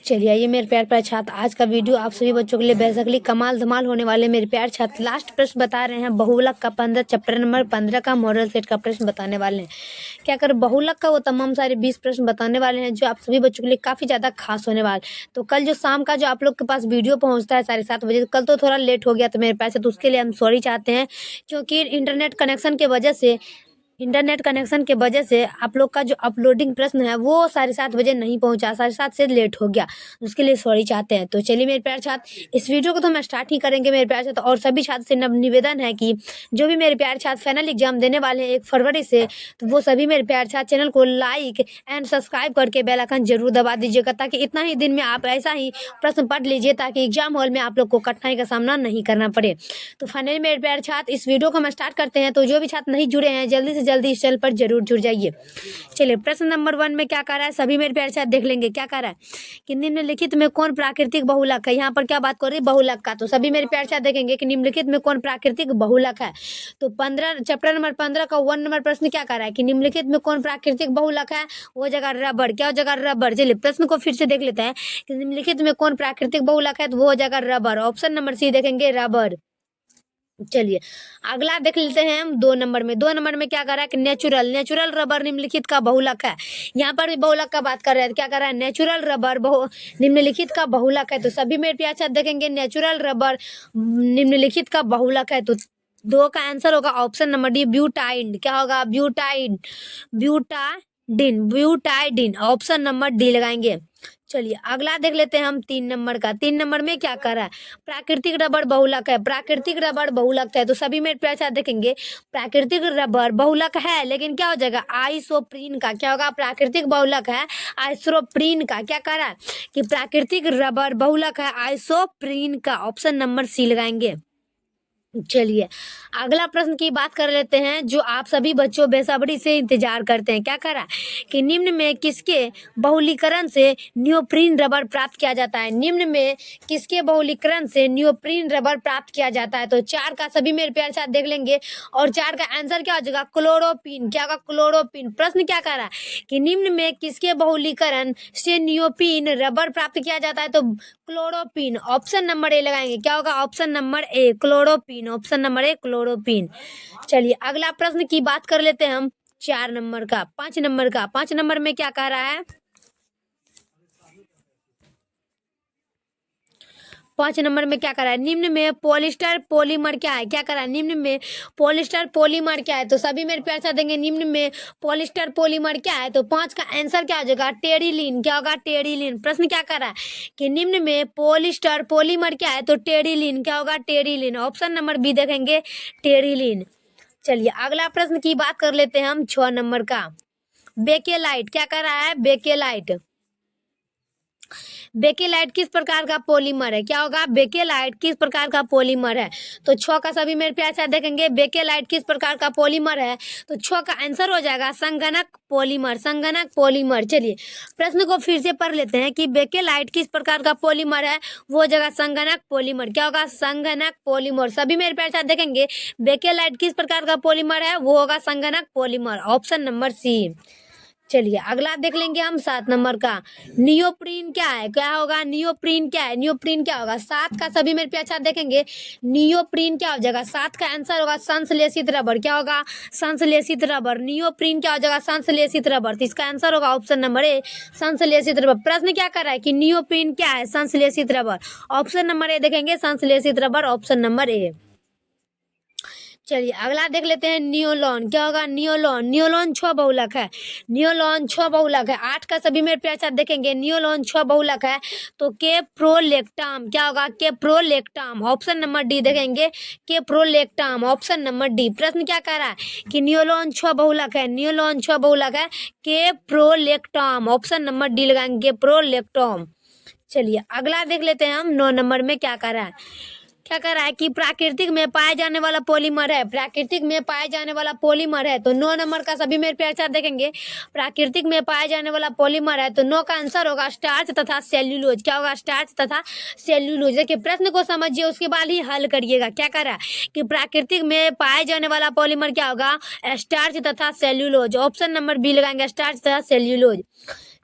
चलिए आइए मेरे प्यार प्यारे छात्र, आज का वीडियो आप सभी बच्चों के लिए बेसिकली कमाल धमाल होने वाले। मेरे प्यार छात्र लास्ट प्रश्न बता रहे हैं, बहुलक का 15 चैप्टर नंबर 15 का मॉडल सेट का प्रश्न बताने वाले हैं। क्या कर बहुलक का वो तमाम सारे 20 प्रश्न बताने वाले हैं जो आप सभी बच्चों के लिए काफ़ी ज़्यादा खास होने वाले। तो कल जो शाम का जो आप लोग के पास वीडियो पहुँचता है 7:30 बजे, कल तो थोड़ा लेट हो गया था मेरे पास, तो उसके लिए हम सॉरी चाहते हैं, क्योंकि इंटरनेट कनेक्शन के वजह से आप लोग का जो अपलोडिंग प्रश्न है वो 7:30 बजे नहीं पहुंचा, 7:30 से लेट हो गया, उसके लिए सॉरी चाहते हैं। तो चलिए मेरे प्यारे छात्र, इस वीडियो को तो हम स्टार्ट ही करेंगे मेरे प्यारे छात्र। और सभी छात्र से निवेदन है कि जो भी मेरे प्यारे छात्र फाइनल एग्जाम देने वाले हैं 1 फरवरी से, तो वो सभी मेरे प्यारे छात्र चैनल को लाइक एंड सब्सक्राइब करके बेल आइकन जरूर दबा दीजिएगा, ताकि इतना ही दिन में आप ऐसा ही प्रश्न पढ़ लीजिए, ताकि एग्जाम हॉल में आप लोग को कठिनाई का सामना नहीं करना पड़े। तो फाइनली मेरे प्यारे छात्र, इस वीडियो को हम स्टार्ट करते हैं। तो जो भी छात्र नहीं जुड़े हैं जल्दी से जल्दी इस चैनल पर जरूर जुड़ जाइए। चलिए प्रश्न नंबर 1 में क्या कह रहा है, सभी मेरे प्यारे छात्र देख लेंगे। क्या कह रहा है कि निम्नलिखित में कौन प्राकृतिक बहुलक है। यहाँ पर क्या बात कर रही है, बहुलक का। तो सभी मेरे प्यारे छात्र देखेंगे कि निम्नलिखित में कौन प्राकृतिक बहुलक है। तो 15 चैप्टर नंबर 15 का 1 नंबर प्रश्न क्या कह रहा है कि निम्नलिखित में कौन प्राकृतिक बहुलक है। वो जगह रबड़, क्या हो जगह रबड़। चलिए प्रश्न को फिर से देख लेते हैं कि निम्नलिखित में कौन प्राकृतिक बहुलक है, तो वो जगह रबड़। ऑप्शन नंबर सी देखेंगे, रबड़। चलिए अगला देख लेते हैं हम 2 नंबर में। 2 नंबर में क्या कर रहा है कि नेचुरल रबर निम्नलिखित का बहुलक है। यहाँ पर भी बहुलक का बात कर रहे हैं, क्या कर रहा है, नेचुरल रबर निम्नलिखित का बहुलक है। तो सभी मेरे प्यार छात्र देखेंगे नेचुरल रबर निम्नलिखित का बहुलक है। तो 2 का आंसर होगा ऑप्शन नंबर डी, ब्यूटाइड। क्या होगा, ब्यूटाइडिन। ऑप्शन नंबर डी लगाएंगे। चलिए अगला देख लेते हैं हम 3 नंबर का। 3 नंबर में क्या कर रहा है, प्राकृतिक रबर बहुलक है। प्राकृतिक रबर बहुलक है। तो सभी मेरे प्यार छात्र देखेंगे प्राकृतिक रबर बहुलक है, लेकिन क्या हो जाएगा, आइसोप्रीन का। क्या होगा, प्राकृतिक बहुलक है आइसोप्रीन का। क्या कह रहा है कि प्राकृतिक रबर बहुलक है आइसोप्रीन का। ऑप्शन नंबर सी लगाएंगे। चलिए अगला प्रश्न की बात कर लेते हैं, जो आप सभी बच्चों बेसब्री से इंतजार करते हैं। क्या कह रहा है कि निम्न में किसके बहुलीकरण से नियोप्रीन रबर प्राप्त किया जाता है। निम्न में किसके बहुलीकरण से नियोप्रीन रबर प्राप्त किया जाता है। तो 4 का सभी मेरे प्यारे साथ देख लेंगे, और 4 का आंसर क्या हो जाएगा, क्लोरोपिन। क्या होगा, क्लोरोपिन। प्रश्न क्या कह रहा है कि निम्न में किसके बहुलीकरण से नियोप्रीन रबर प्राप्त किया जाता है। तो क्लोरोपिन। ऑप्शन नंबर ए लगाएंगे। क्या होगा, option number A, chloroprene. Option number A, chloroprene. चलिए अगला प्रश्न की बात कर लेते हैं हम 4 नंबर का। 5 नंबर का। 5 नंबर में क्या कह रहा है, 5 नंबर में क्या करा है, निम्न में पॉलिस्टर पॉलीमर क्या है। क्या करा है, निम्न में पॉलिस्टर पॉलीमर क्या है। तो सभी मेरे प्यार से देंगे निम्न में पॉलिस्टर पॉलीमर क्या है। तो 5 का आंसर क्या हो जाएगा, टेरिलीन। क्या होगा, टेरिलीन। प्रश्न क्या कर रहा है कि निम्न में पॉलिस्टर पॉलीमर क्या है। तो टेरिलीन। क्या होगा, टेरिलीन। ऑप्शन नंबर बी देखेंगे, टेरिलीन। चलिए अगला प्रश्न की बात कर लेते हैं हम 6 नंबर का। बेकेलाइट। क्या कर रहा है, बेकेलाइट। बेकेलाइट किस प्रकार का पॉलीमर है। क्या होगा, बेकेलाइट किस प्रकार का पॉलीमर है। तो 6 का सभी मेरे प्यार से देखेंगे बेकेलाइट किस प्रकार का पॉलीमर है। तो 6 का आंसर हो जाएगा संगणक पॉलीमर। संगणक पॉलीमर। चलिए प्रश्न को फिर से पढ़ लेते हैं कि बेकेलाइट किस प्रकार का पॉलीमर है। वो जगह संगणक पॉलीमर। क्या होगा, संगणक पॉलीमर। सभी मेरे प्यार से देखेंगे बेकेलाइट किस प्रकार का पॉलीमर है, वो होगा संगणक पॉलीमर। Option number C. चलिए अगला देख लेंगे हम 7 नंबर का। नियोप्रीन क्या है। क्या होगा, नियोप्रीन क्या है। नियोप्रीन क्या होगा, 7 का सभी मेरे प्यार देखेंगे नियोप्रीन क्या हो जाएगा। 7 का आंसर होगा संश्लेषित रबर। क्या होगा, संश्लेषित रबर। नियोप्रीन क्या हो जाएगा, संश्लेषित रबर। तो इसका आंसर होगा ऑप्शन नंबर ए, संश्लेषित रबर। प्रश्न क्या कर रहा है कि नियोप्रीन क्या है, संश्लेषित रबर। ऑप्शन नंबर ए देखेंगे, संश्लेषित रबर। ऑप्शन नंबर ए। चलिए अगला देख लेते हैं नियोलॉन। क्या होगा, नियोलॉन। नियोलॉन 6 बहुलक है। नियोलॉन 6 बहुलक है। 8 का सभी मेरे प्यार साथ देखेंगे नियोलॉन 6 बहुलक है। तो केप्रोलेक्टाम। क्या होगा, केप्रोलेक्टाम। ऑप्शन नंबर डी देखेंगे, केप्रोलेक्टाम। Option number D. प्रश्न क्या कह रहा है कि नियोलॉन 6 बहुलक है। नियोलॉन 6 बहुलक है, केप्रोलेक्टाम। ऑप्शन नंबर डी लगाएंगे, केप्रोलेक्टाम। चलिए अगला देख लेते हैं हम 9 नंबर में क्या कह रहा है। क्या कर रहा है कि प्राकृतिक में पाया जाने वाला पॉलीमर है। प्राकृतिक में पाया जाने वाला पॉलीमर है। तो 9 नंबर का सभी मेरे प्यार साथ देखेंगे प्राकृतिक में पाया जाने वाला पॉलीमर है। तो 9 का आंसर होगा स्टार्च तथा सेल्यूलोज। क्या होगा, स्टार्च तथा सेल्यूलोज। देखिए प्रश्न को समझिए, उसके बाद ही हल करिएगा। क्या कर रहा है कि प्राकृतिक में पाए जाने वाला पॉलीमर क्या होगा, स्टार्च तथा सेल्यूलोज। ऑप्शन नंबर बी लगाएंगे, स्टार्च तथा सेल्यूलोज।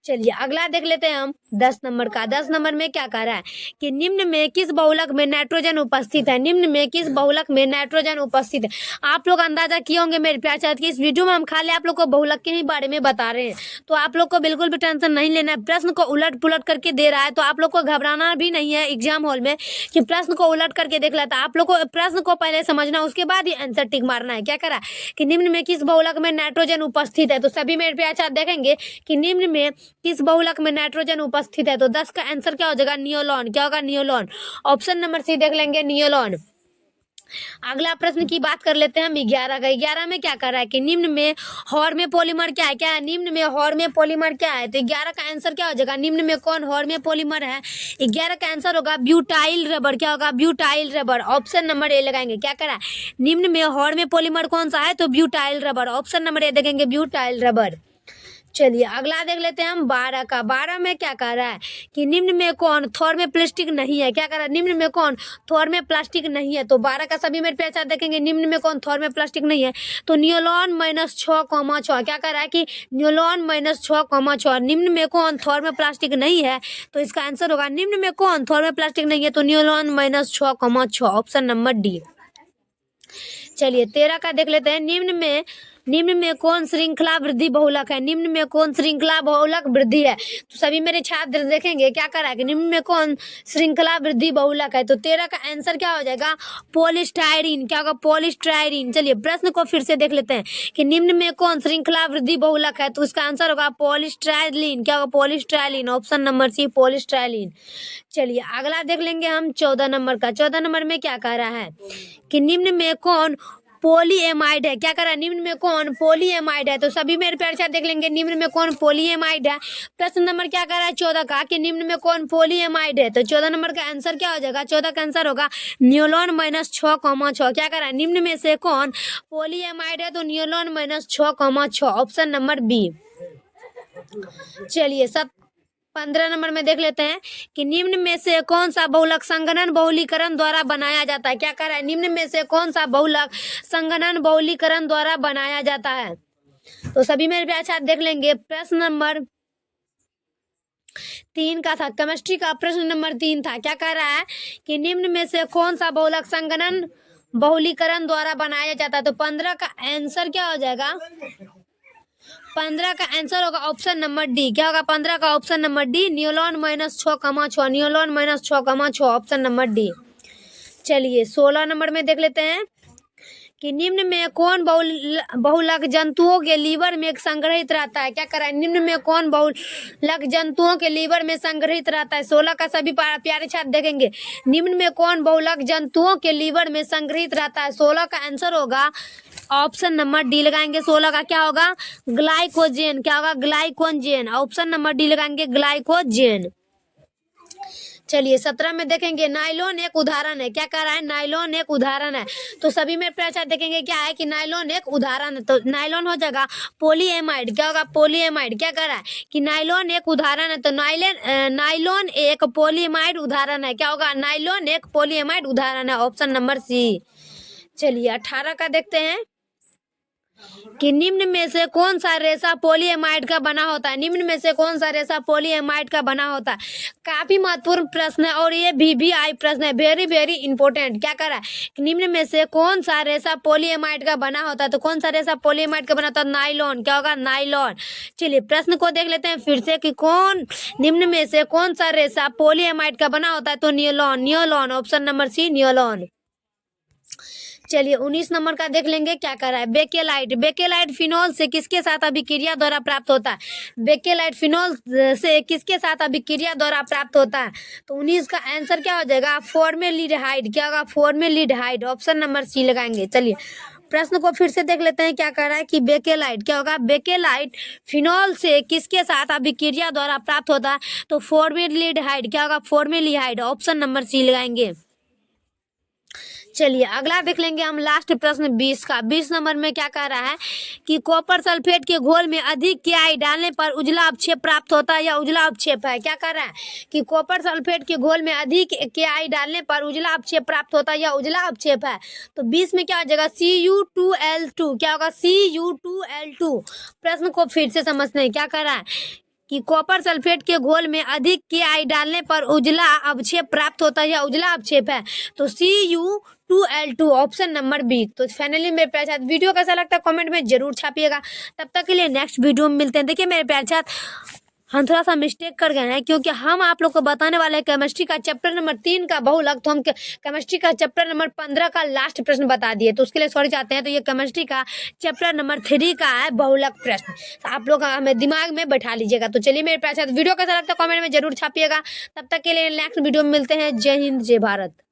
चलिए अगला देख लेते हैं हम 10 नंबर का। 10 नंबर में क्या कह रहा है कि निम्न में किस बहुलक में नाइट्रोजन उपस्थित है। निम्न में किस बहुलक में नाइट्रोजन उपस्थित है। आप लोग अंदाजा किए होंगे मेरे प्यार छात्र कि इस वीडियो में हम खाली आप लोग को बहुलक के ही बारे में बता रहे हैं, तो आप लोग को बिल्कुल भी टेंशन नहीं लेना है। प्रश्न को उलट पुलट करके दे रहा है तो आप लोग को घबराना भी नहीं है एग्जाम हॉल में कि प्रश्न को उलट करके देख लेता। आप लोग को प्रश्न को पहले समझना, उसके बाद ही आंसर टिक मारना है। क्या करा कि निम्न में किस बहुलक में नाइट्रोजन उपस्थित है, तो सभी मेरे प्यार छात्र देखेंगे कि निम्न में किस बहुलक में नाइट्रोजन उपस्थित है। तो 10 का आंसर क्या हो जाएगा, नियोलॉन। क्या होगा, नियोलॉन। ऑप्शन नंबर सी देख लेंगे, नियोलॉन। अगला प्रश्न की बात कर लेते हैं हम 11 का। 11 में क्या कर रहा है कि निम्न में हॉर्मे पॉलीमर क्या है। क्या है, निम्न में हॉर्मे पॉलीमर क्या है। तो 11 का आंसर क्या हो जाएगा, निम्न में कौन हॉर्मे पॉलीमर है। 11 का आंसर होगा ब्यूटाइल रबर। क्या होगा, ब्यूटाइल रबर। ऑप्शन नंबर ए लगाएंगे। क्या करा निम्न में हॉर्मे पॉलीमर कौन सा है, तो ब्यूटाइल रबर। ऑप्शन नंबर ए देखेंगे, ब्यूटाइल रबर। चलिए अगला देख लेते हैं हम 12 का। 12 में क्या कह रहा है कि निम्न में कौन थर्मोप्लास्टिक नहीं है। क्या कह रहा है, निम्न में कौन थर्मोप्लास्टिक नहीं है। तो 12 का सभी मेरे पैसा देखेंगे, निम्न में कौन थर्मोप्लास्टिक नहीं है। तो नियोलॉन -6,6। क्या कह रहा है कि नियोलॉन -6,6। निम्न में कौन थर्मोप्लास्टिक नहीं है, तो इसका आंसर होगा निम्न में कौन थर्मोप्लास्टिक नहीं है, तो नियोलॉन -6,6। Option number D. चलिए 13 का देख लेते हैं। निम्न में कौन श्रृंखला वृद्धि बहुलक है। निम्न में कौन श्रृंखला बहुलक वृद्धि है। तो सभी मेरे छात्र देखेंगे क्या कर रहा है कि निम्न में कौन श्रृंखला वृद्धि बहुलक है। तो 13 का आंसर क्या हो जाएगा, पॉलीस्टायरीन। क्या होगा, पॉलीस्टायरीन। चलिए प्रश्न को फिर से देख लेते हैं कि निम्न में कौन श्रृंखला वृद्धि बहुलक है। तो इसका आंसर होगा पॉलीस्टायलीन। क्या होगा, पॉलीस्टायलीन। ऑप्शन नंबर सी, पॉलीस्टायलीन। चलिए अगला देख लेंगे हम 14 नंबर का। 14 नंबर में क्या कह रहा है कि निम्न में कौन पॉलीएमाइड है। क्या कर रहा है, निम्न में कौन पॉलीएमाइड है। तो सभी मेरे प्यार से देख लेंगे निम्न में कौन पॉलीएमाइड है। प्रश्न नंबर क्या कर रहा है 14 का कि निम्न में कौन पॉलीएमाइड है। तो 14 नंबर का आंसर क्या हो जाएगा, 14 का आंसर होगा नियोलॉन -6,6। क्या कर रहा है, निम्न में से कौन पॉलीएमाइड है। तो नियोलॉन -6,6। Option number B. चलिए 15 नंबर में देख लेते हैं कि निम्न में से कौन सा बहुलक संगणन बहुलीकरण द्वारा बनाया जाता है। क्या कह रहा है, निम्न में से कौन सा बहुलक संगणन बहुलीकरण द्वारा बनाया जाता है। तो सभी मेरे प्यारे छात्र देख लेंगे प्रश्न नंबर 3 का था, केमिस्ट्री का प्रश्न नंबर 3 था। क्या कह रहा है कि निम्न में से कौन सा बहुलक संगणन बहुलीकरण द्वारा बनाया जाता है। तो 15 का आंसर क्या हो जाएगा, 15 का आंसर होगा ऑप्शन नंबर डी। क्या होगा 15 का option number D, nylon -6,6। Nylon -6,6। Option number D. चलिए 16 नंबर में देख लेते हैं कि निम्न में कौन बहुलक जंतुओं के लीवर में संग्रहित रहता है। क्या कर रहा है, निम्न में कौन बहुलक जंतुओं के लीवर में संग्रहित रहता है। 16 का सभी प्यारे छात्र देखेंगे निम्न में कौन बहुलक जंतुओं के लीवर में संग्रहित रहता है। 16 का आंसर होगा ऑप्शन नंबर डी लगाएंगे। 16 का क्या होगा, ग्लाइकोजेन। क्या होगा, ग्लाइकोजेन। ऑप्शन नंबर डी लगाएंगे, ग्लाइकोजेन। चलिए 17 में देखेंगे नाइलॉन एक उदाहरण है। क्या कह रहा है, नाइलॉन एक उदाहरण है। तो सभी में प्रश्न देखेंगे क्या है कि नाइलॉन एक उदाहरण है। तो नाइलॉन हो जाएगा पॉलीएमाइड। क्या होगा, पॉलीएमाइड। क्या कह रहा है कि नाइलॉन एक उदाहरण है। तो नाइलॉन एक पॉलीएमाइड उदाहरण है। क्या होगा, नाइलॉन एक पॉलीएमाइड उदाहरण है। Option number C. चलिए 18 का देखते हैं कि निम्न में से कौन सा रेशा पॉलीएमाइड का बना होता है। निम्न में से कौन सा रेशा पॉलीएमाइड का बना होता है। काफी महत्वपूर्ण प्रश्न है और ये VVI प्रश्न है, वेरी वेरी इंपॉर्टेंट। क्या कर रहा है कि निम्न में से कौन सा रेशा पॉलीएमाइड का बना होता है। तो कौन सा रेशा पॉलीएमाइड का बना होता है, नाइलॉन। क्या होगा, नाइलॉन। चलिए प्रश्न को देख लेते हैं फिर से कि कौन निम्न में से कौन सा रेशा पॉलीएमाइड का बना होता है। तो नियोलॉन। नियोलॉन। ऑप्शन नंबर सी, नियोलॉन। चलिए 19 नंबर का देख लेंगे क्या कर रहा है, बेकेलाइट। बेकेलाइट फिनोल से किसके साथ अभिक्रिया द्वारा प्राप्त होता है। बेकेलाइट फिनोल से किसके साथ अभिक्रिया द्वारा प्राप्त होता है। तो 19 का आंसर क्या हो जाएगा, फॉर्मेल्डिहाइड। क्या होगा, फॉर्मेल्डिहाइड। ऑप्शन नंबर सी लगाएंगे। चलिए प्रश्न को फिर से देख लेते हैं क्या कह रहा है कि बेकेलाइट। क्या होगा, बेकेलाइट फिनोल से किसके साथ अभिक्रिया द्वारा प्राप्त होता है। तो फॉर्मेल्डिहाइड। क्या होगा, फॉर्मेल्डिहाइड। ऑप्शन नंबर सी लगाएंगे। चलिए अगला देख लेंगे हम लास्ट प्रश्न 20 का। 20 नंबर में क्या कह रहा है कि कॉपर सल्फेट के घोल में अधिक KI डालने पर उजला अवक्षेप प्राप्त होता है या उजला अवक्षेप है। क्या कह रहा है कि कॉपर सल्फेट के घोल में अधिक KI डालने पर उजला अवक्षेप प्राप्त होता है या उजला अवक्षेप है। तो 20 में क्या हो जाएगा, Cu2L2। क्या होगा, Cu2L2। प्रश्न को फिर से समझते हैं क्या कह रहा है कि कॉपर सल्फेट के घोल में अधिक KI डालने पर उजला अवक्षेप प्राप्त होता है या उजला अवक्षेप है, तो Cu2L2 ऑप्शन नंबर बी। तो फाइनली मेरे प्यारे छात्र वीडियो कैसा लगता है कमेंट में जरूर छापिएगा। तब तक के लिए नेक्स्ट वीडियो में मिलते हैं। देखिए मेरे प्यारे छात्र, हम थोड़ा सा मिस्टेक कर गए हैं, क्योंकि हम आप लोग को बताने वाले हैं केमिस्ट्री का चैप्टर नंबर 3 का बहुलक, तो हम केमिस्ट्री का चैप्टर नंबर 15 का लास्ट प्रश्न बता दिए, तो उसके लिए सॉरी चाहते हैं। तो ये केमिस्ट्री का चैप्टर नंबर 3 का है बहुलक प्रश्न, तो आप लोग हमें दिमाग में बैठा लीजिएगा। तो चलिए मेरे प्यारे साथ वीडियो कैसा लगता है कमेंट में जरूर छापिएगा। तब तक के लिए नेक्स्ट वीडियो में मिलते हैं। जय हिंद जय भारत।